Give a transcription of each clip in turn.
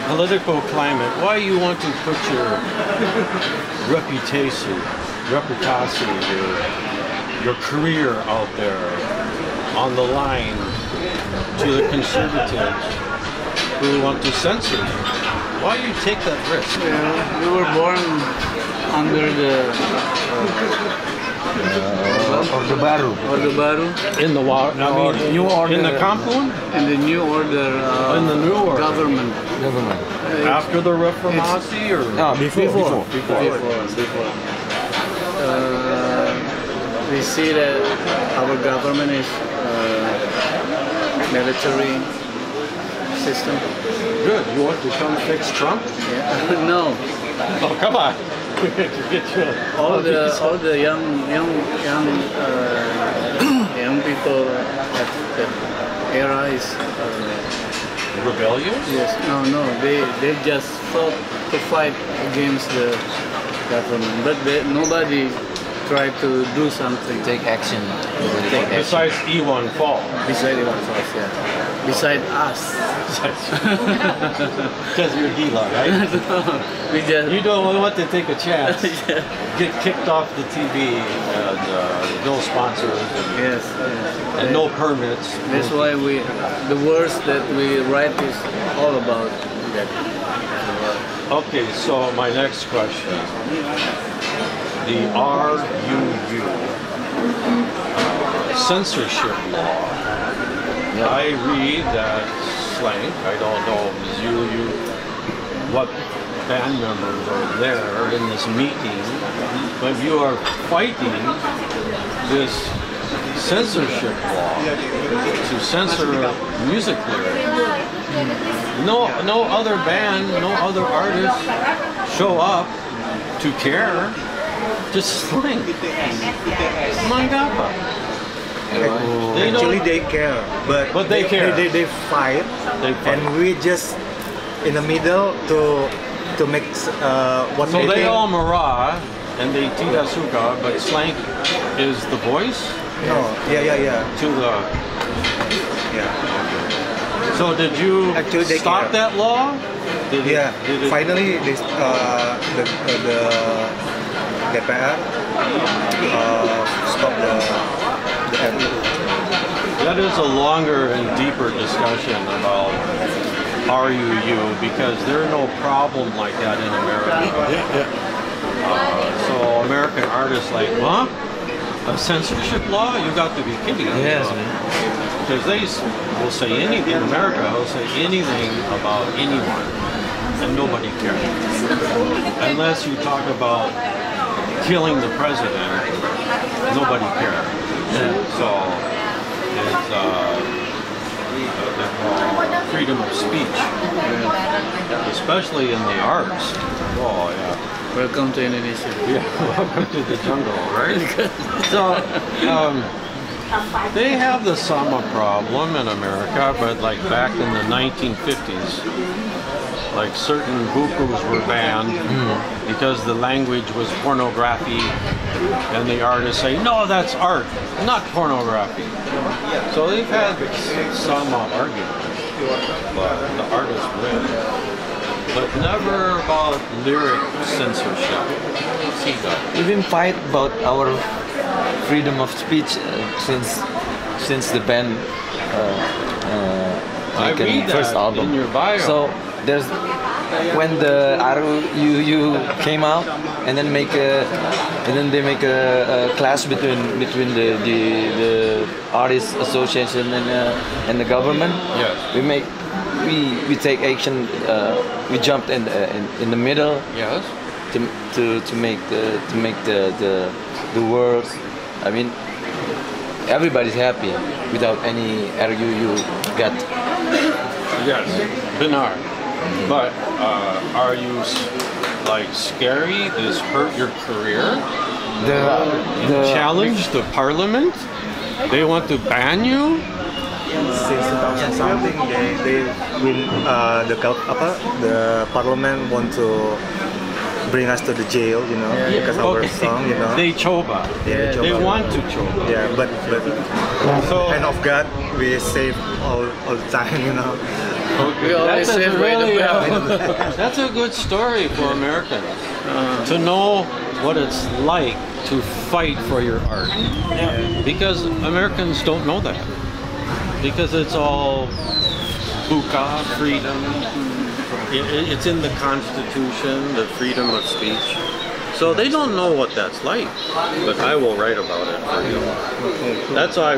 political climate, why you want to put your reputation, your career out there on the line to the conservatives who want to censor you? Why do you take that risk? Yeah, we were born under the Orde Baru. Orde Baru. In the New Order. in the compound? In the new order. In the new order. Government. After the Reformasi or? No, before. We see that our government is military system. Good. You want to come fix Trump? Yeah. No. Oh, come on. All the young people at that era is rebellious? yes. No. They just fought to fight against the government, but nobody tried to do something. Take action. Besides E1 Fall. Beside us, yeah. Beside us. Because you're Gila, right? We just. You don't want to take a chance. Yeah. Get kicked off the TV and no sponsors and, Yes. and no permits. That's why the words that we write is all about that. Okay, so my next question. The RUU censorship law. I read that Slank, I don't know what band members are there in this meeting, but you are fighting this censorship law to censor music lyrics. No other band, no other artist show up to care. Just Slank. Mengapa? Actually, they care, but they care. They fight, and we just in the middle to make what So they they think. all Mara and they Tidasuka, but Slank is the voice? No, yeah. To the... Yeah. So did you Actually, they stop care. that law? Did it- Finally, this the DPR stop the That is a longer and deeper discussion about RUU because there's no problem like that in America. So American artists like, huh? A censorship law? You got to be kidding me. Yes, Because they will say anything, in America will say anything about anyone and nobody cares. Unless you talk about killing the president, nobody cares. So it's freedom of speech, especially in the arts. Oh yeah. Welcome to Indonesia. Yeah, welcome to the jungle, right? So they have the Sama problem in America, but like back in the 1950s, like certain bukus were banned because the language was pornography, and the artists say, no, that's art, not pornography. So they've had some arguments, but the artists win. But never about lyric censorship. We've been fight about our freedom of speech since the band I read that first album. in your bio. So there's when the RUU came out, and then they make a clash between the artist association and the government. Yes. We take action. We jumped in the middle. Yes. To make the world. I mean, everybody's happy without any RUU got. Yes, benar. But are you like scary? This hurt your career? The Challenge the parliament? They want to ban you? Since 2000 something, they win the parliament want to bring us to the jail, you know, because of our song, you know. They choba. Yeah, They choba. want to choba. Yeah, but So hand of God, we save all the time, you know. We always say that's a good story for Americans to know what it's like to fight for your art. Because Americans don't know that. Because it's all buka, freedom. It's in the Constitution, the freedom of speech. So they don't know what that's like, but I will write about it for you. That's why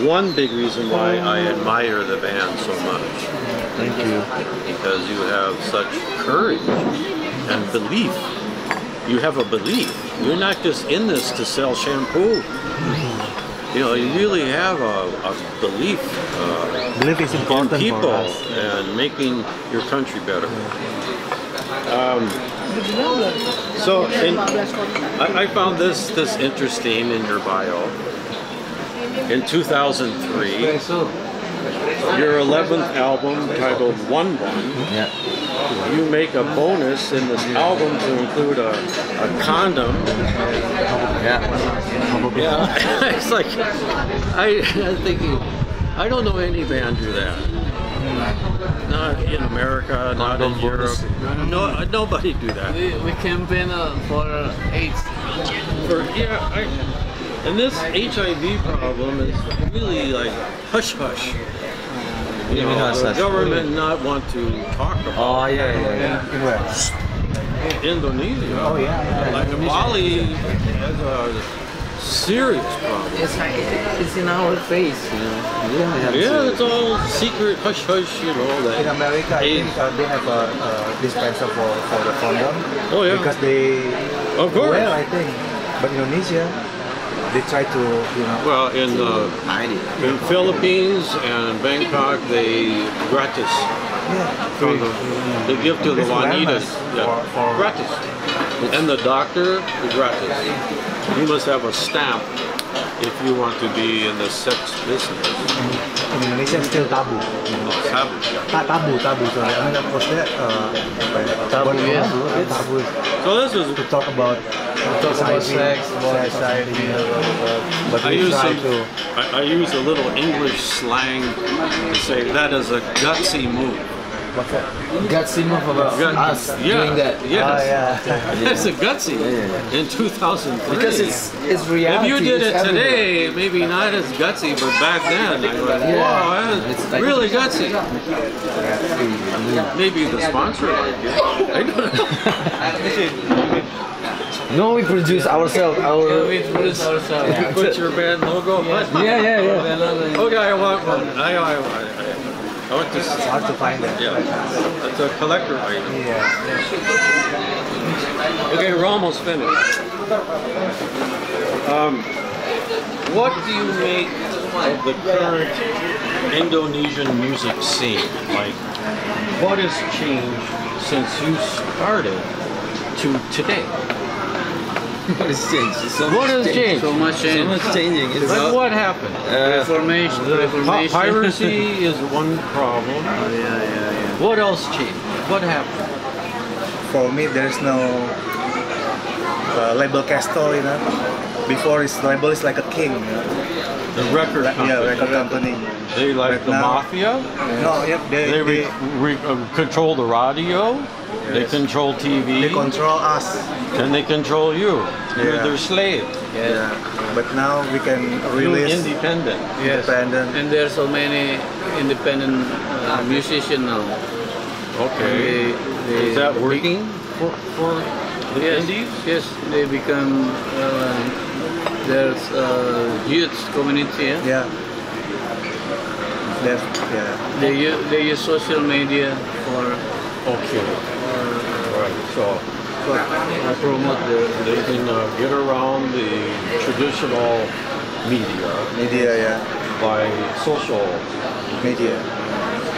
one big reason why I admire the band so much. Thank you. Because you have such courage and belief. You have a belief. You're not just in this to sell shampoo. You know, you really have a belief. Belief is important in people for us. and making your country better. So I found this interesting in your bio. In 2003, your 11th album titled 1-1, you make a bonus in this album to include a condom. It's like, I'm thinking, I don't know any band do that. Not in America, not in Europe. No, nobody do that. We campaign for AIDS. And this HIV problem is really like hush-hush. You know, the government not want to talk about it. Indonesia. Like Bali has a serious problem. It's in our face, you know. Yeah, it's all secret hush-hush, you know. In America, I think they have a dispenser for the condom. Oh yeah. Because they, of course. well, I think, but Indonesia, they try to, you know. Well, in Philippines and Bangkok, they gratis. They give to the wanitas. Gratis. And the doctor, gratis. You must have a stamp if you want to be in the sex business. In Indonesia, it's still taboo. Taboo. Taboo. So I mean, of course, taboo. So this is to talk about sex, about society. But I use a little English slang to say that is a gutsy move. What's that? Gutsy move about us doing that. Yes. It's a gutsy in 2003. Because it's reality. If you did it everywhere. today, maybe not as gutsy, but back then, I went, wow, that's like really gutsy. Maybe the sponsor like it. I don't know. No, we produce ourselves. We produce ourselves. You put your band logo on? Yeah. Okay, I want one. I want to. It's hard to find that. Yeah, it's a collector item. Yeah. Okay, we're almost finished. What do you make of the current Indonesian music scene? Like, what has changed since you started to today? What has changed? What has changed? So much change. So much changing. It's Like what happened? Reformation. Piracy is one problem. What else changed? What happened? For me, there's no label Castle, you know. Before, his label is like a king, you know. The record company. Yeah, record company. They like But the now- mafia. No, yeah, They control the radio. They control TV. they control us. And they control you. You're Yeah. their slave. Yeah. But now we can release Independent. independent. And there are so many independent musicians now. Okay. Is that working for the Yes, indies? yes, they become there's youth community. Yeah. Yeah. They use social media for Okay. Right. So promote the. they can get around the traditional media Media, yeah. by social. Media.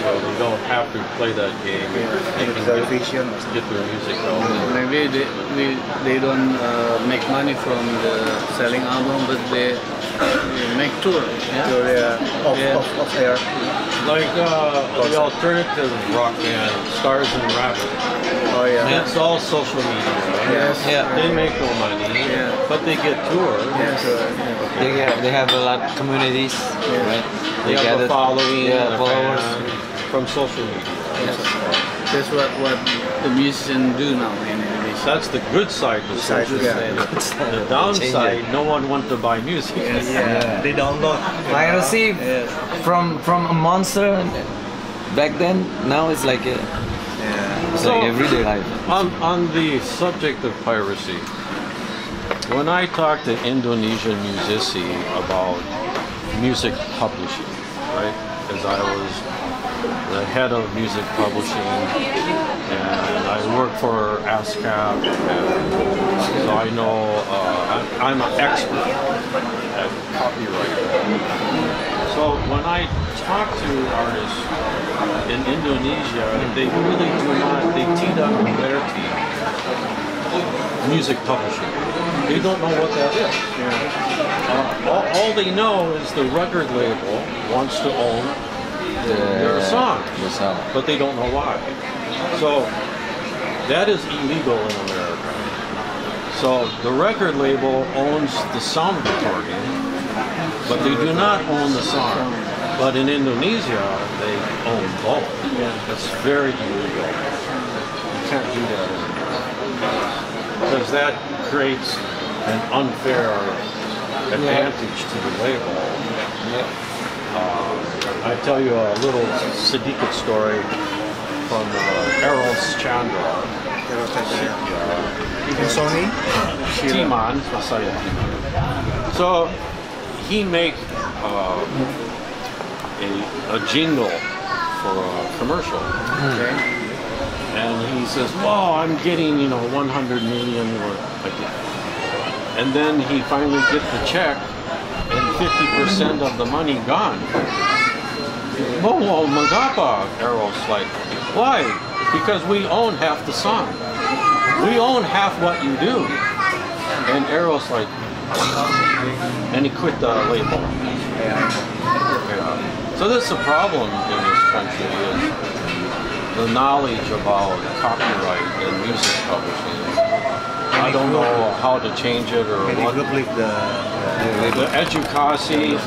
So they don't have to play that game. They can Television. get their music out. Maybe they don't make money from the selling album, but they make tour. Off air. Like the alternative rock band, Stars and Rabbit. Oh yeah. It's all social media. Right? Yes. Yeah. They make no money, but they get tours. They have a lot of communities, right? They have a following, yeah, a followers. fan. from social media. Yes. That's what the musicians do now in Indonesia. That's the good side of social media. The downside, no one wants to buy music. Yeah. They download. Like I see from a monster back then, now it's like it's So, like everyday life. On the subject of piracy, when I talk to Indonesian musicians about music publishing, right? Because I was the head of music publishing, and I work for ASCAP, so I know I'm an expert at copyright. So when I talk to artists in Indonesia, they really do not, they tidak mengerti music publishing. They don't know what that is. All they know is the record label wants to own their song, but they don't know why. So that is illegal in America. So the record label owns the sound recording, but they do not own the song. But in Indonesia, they own both. That's very illegal. You can't do that anymore. Because that creates an unfair advantage to the label. I tell you a little sedikit story from Arlo Chandra. Sony? Timan, saya Timan. So he make a jingle for a commercial. And he says, "Well, I'm getting 100 million," and then he finally gets the check, and 50% of the money gone. Oh, Mengapa? Arrow's like, why? Because we own half the song. We own half what you do. And Arrow's like, and he quit the label. So that's the problem in this country is the knowledge about copyright and music publishing. I don't know how to change it or what. The education.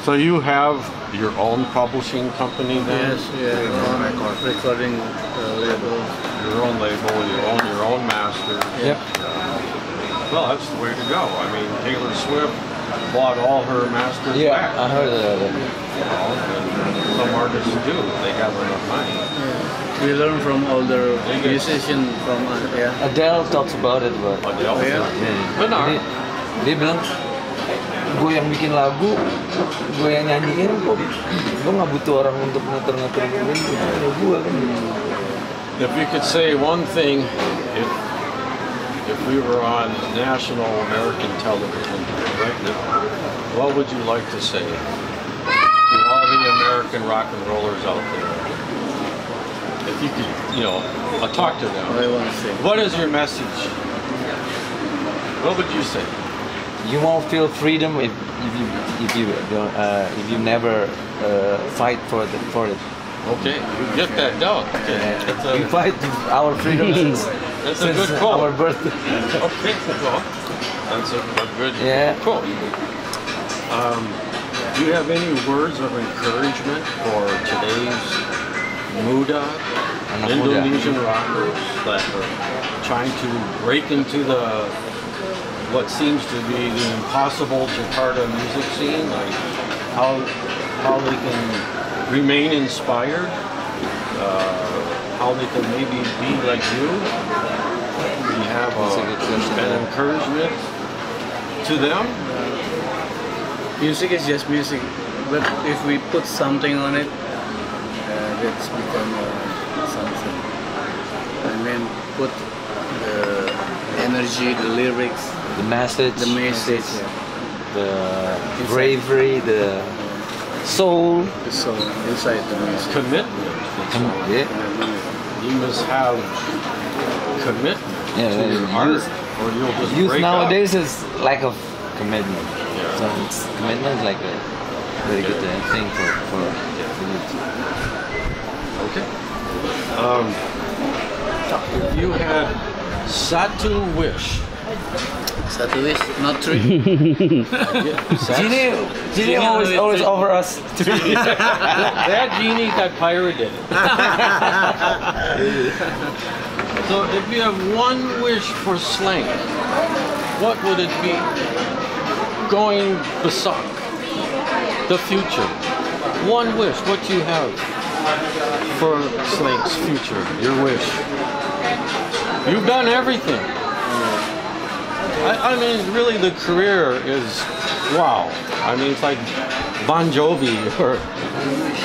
So you have your own publishing company then? Yes, recording label. Your own label, you own your own masters. Yep. Well, that's the way to go. I mean, Taylor Swift bought all her masters back. I heard that. And some artists do. They have enough money. We learn from older musicians from Adele talks about it, but Benar. Dia bilang, gue yang bikin lagu, gue yang nyanyiin kok, gue nggak butuh orang untuk ngeter gue kan. If you could say one thing, if we were on national American television right now, what would you like to say to all the American rock and rollers out there? If you could, talk to them. What I want to say. What is your message? What would you say? You won't feel freedom if you never fight for it. Okay, you get that down. Okay, We fight our freedom since that's a good quote. our birth. Okay, well, that's a good quote. Do you have any words of encouragement for today's muda Indonesian rockers that are trying to break into what seems to be the impossible Jakarta music scene? Like how they can remain inspired, how they can maybe be like you. We have an encouragement to them. Music is just music, but if we put something on it, it's become something. I mean, put the energy, the lyrics, The message, the bravery, the soul, inside the music. Commitment. Yeah. You must have commitment to your art, or you'll just Youth break nowadays up. is lack of commitment. So commitment is like a very good thing for youth. Okay. If you had satu wish, Satu wish, not three. Genie always offer us three. That genie got pirated. So if you have one wish for Slank, what would it be? Going beside the future. One wish, what do you have for Slank's future? Your wish. You've done everything. I mean, really, the career is wow. I mean, it's like Bon Jovi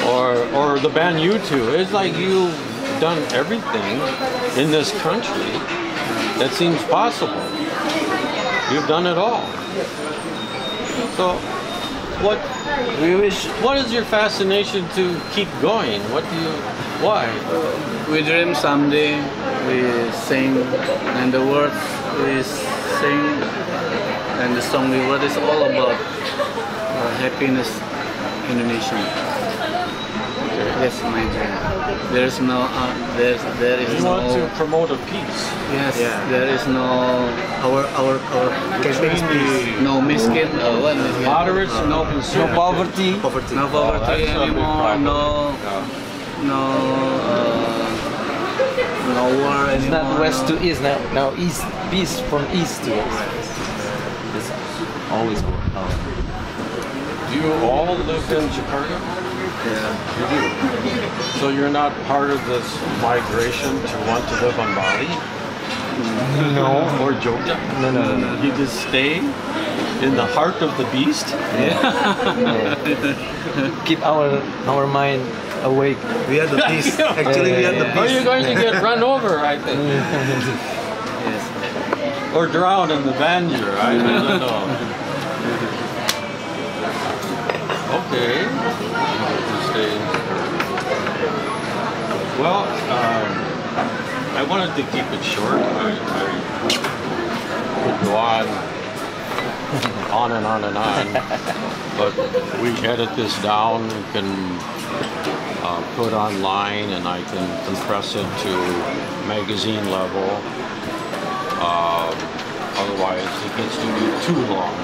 or the band U2. It's like you've done everything in this country that seems possible. You've done it all. So, what is your fascination to keep going? Why? We dream someday we sing, and the words we sing, and the song we wrote is all about happiness, Indonesia. That's my dream. There is no. You want to promote a peace. Yes. Yeah. There is no. Our campaign is peace. No miskin. What? Moderates, no No consumer. poverty. No poverty that's a big anymore. problem. No war It's anymore. not west to east now. Now east, peace from east to west. It's always out. Do you all live in Jakarta? Yeah. You do. So you're not part of this migration to want to live on Bali? No. Or Jogja? No. You just stay in the heart of the beast? Keep our mind awake. We are the peace. Actually, we are the Or peace. you're going to get run over, I think. Yes. Or drown in the Banjir, I don't know. Okay. Well, I wanted to keep it short. I could go on and on and on, but we edit this down. We can put online, and I can compress it to magazine level. Otherwise, it gets to be too long.